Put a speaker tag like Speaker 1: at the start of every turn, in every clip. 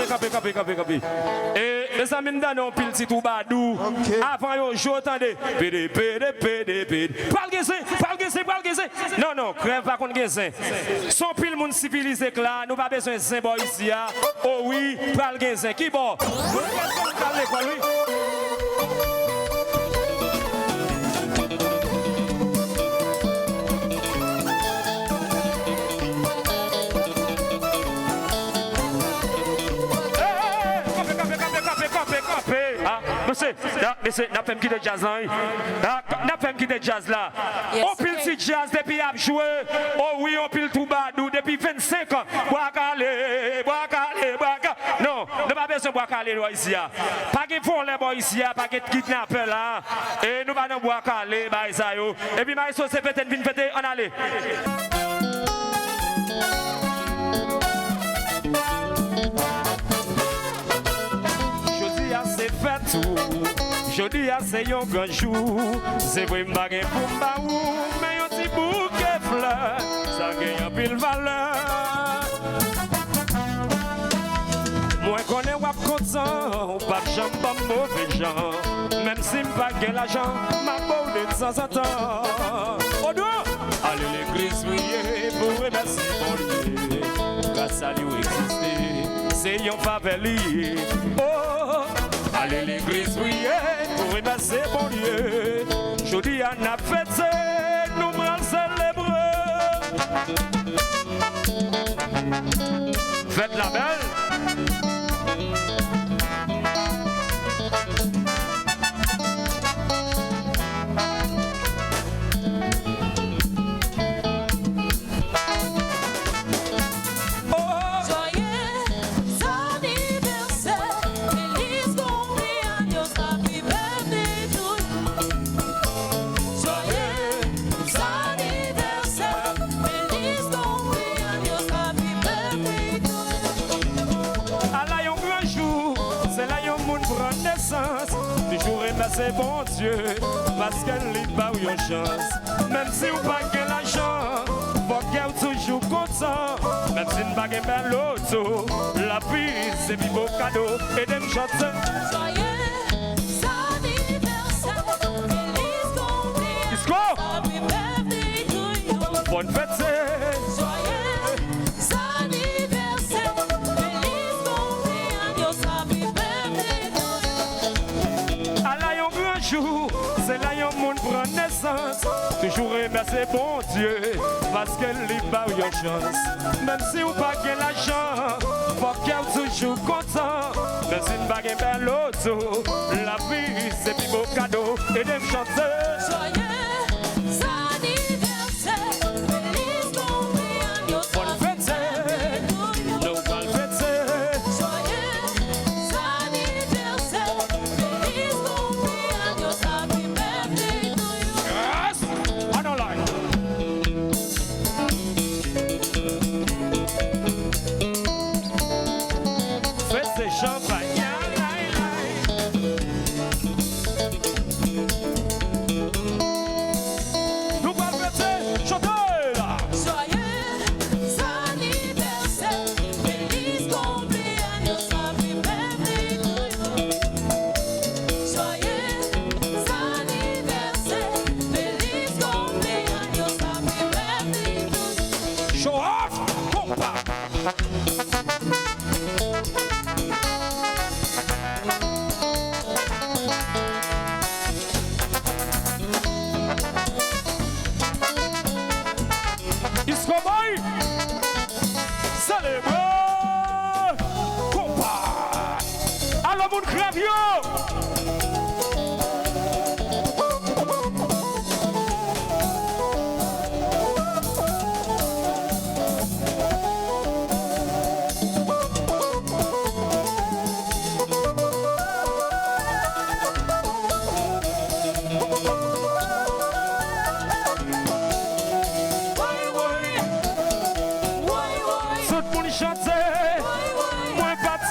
Speaker 1: Campé. Et les amis nous pile petit tout badou. Avant yo j'entendais PD. Pas le gazin. Non, crève pas contre gazin. Son pile monde civilisé là, nous pas besoin de symbole ici. Oh oui, pas le gazin. Qui bon? Monsieur, n'a pas qui de jazz là. N'a pas qui de jazz là. On pile si jazz depuis a joué. Oh oui, on pile tout badou depuis 25 ans. Bois calé. Non, ne pas besoin bois calé ici. Pas qu'il faut les boys ici, pas qu'il kidnapper là. Et nous pas dans bois calé bah ça yo. Et puis ma c'est peut-être vinn péter on aller. Je dis à c'est un grand jour, c'est vrai m'baguer pour m'baou, mais un petit bouquet fleur, ça gagne un pile valeur. Moi connais wap content, pas de gens, pas mauvais gens, même si m'pas gagne l'argent, m'a beau de temps en temps. Oh non, allez l'église prier pour remercier mon Dieu, grâce à lui exister, c'est un favelier. Oh. Allez l'église prier pour remercier mon Dieu. Je dis à la fête, nous m'en célébrer. Faites la belle. Toujours remercier bon Dieu parce qu'elle n'est pas eu une chance. Même si vous pas gain l'argent, faut qu'elle toujours content. Même si vous pas gain ben l'auto, la vie c'est plus beau cadeau et des chanter. Bonne fête, c'est là un monde prend naissance. Toujours remercier bon Dieu parce qu'elle n'est pas eu une chance. Même si vous pas gain l'argent, faut qu'elle toujours content. Même si vous pas gain ben l'auto, la vie c'est plus beau cadeau et des chanteurs. Joyeux anniversaire, feliz cumpleaños. Bonne fête, nous bonne fête. Joyeux anniversaire, feliz cumpleaños. Happy birthday to you. Yes, I don't like. Faites ces champagne. Chanter, moi pas de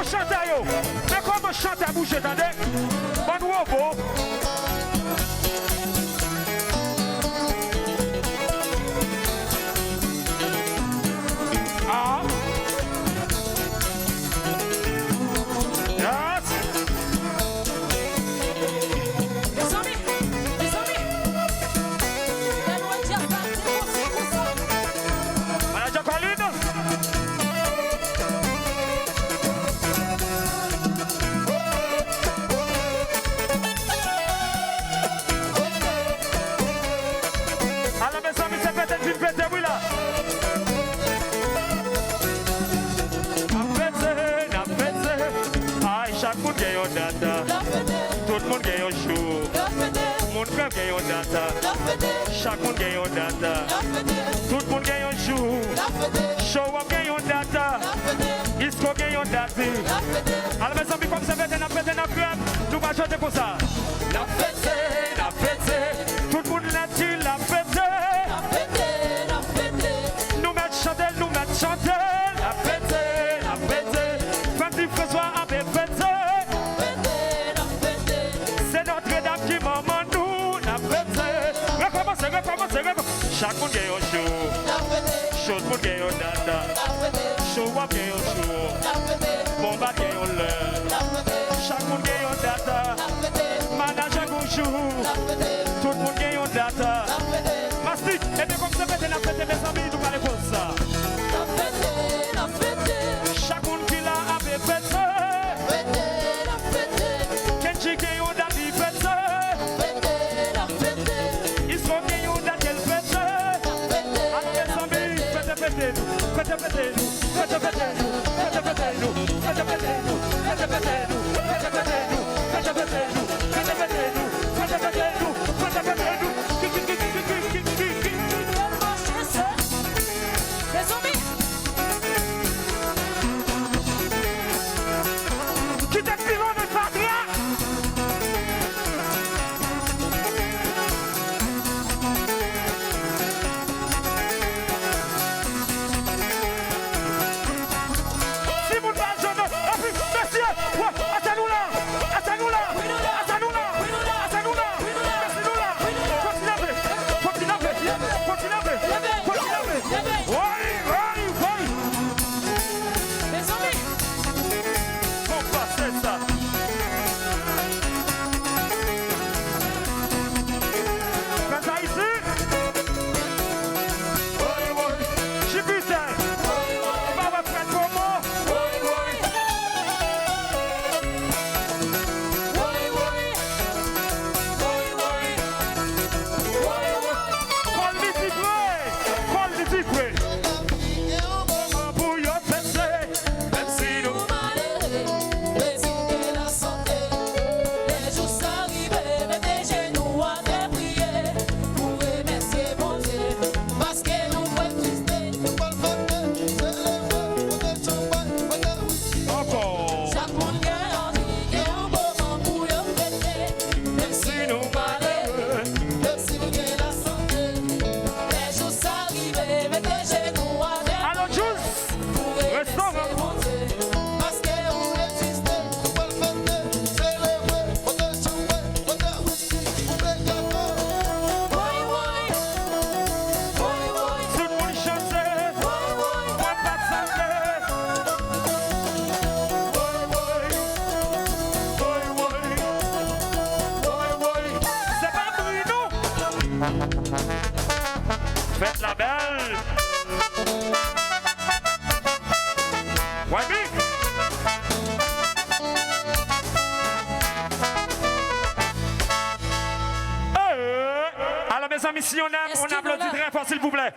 Speaker 1: chante yo? Mais comment chante à bouche, attendez? Bon robot. Ah. Yes.
Speaker 2: Les amis.
Speaker 1: Manager Colin. Alors mes amis, c'est peut-être une fête, oui là. Aïe, chaque monde gagne un data. Tout le monde gagne un show. Mon frère gagne un data. Chaque monde gagne un data. Tout le monde gagne un show. Show up gagne un data. Isco gagne un data. Alors mes amis, comme ça fait un club, nous allons chanter pour ça. La fête. Tout le monde l'a dit, la fête. Nous mettons chanter, la fête. Fanti François avait fêté. C'est Notre-Dame qui maman nous la fêté. Recommencez. Chaque monde gagne un show. Show, tout le monde gagne un data. Show up gagne un show. Bomba gagne un l'heure. Chaque monde gagne un data. Manager bonjour. Tout le monde gagne un data. Mastic, et bien comme ça fait la fête, mes amis, nous parlons pour ça. Chaque monde qui l'a avait fêté. Kenji gagne un data, il fêté. Ils sont gagnés un data, il fêté. Alors mes amis, fêtez-nous. Qui t'es pilon de patria? Si vous ne parlez pas, messieurs, attends-nous là. Faites la belle. Ouais, alors mes amis, si on aime, on applaudit très fort s'il vous plaît.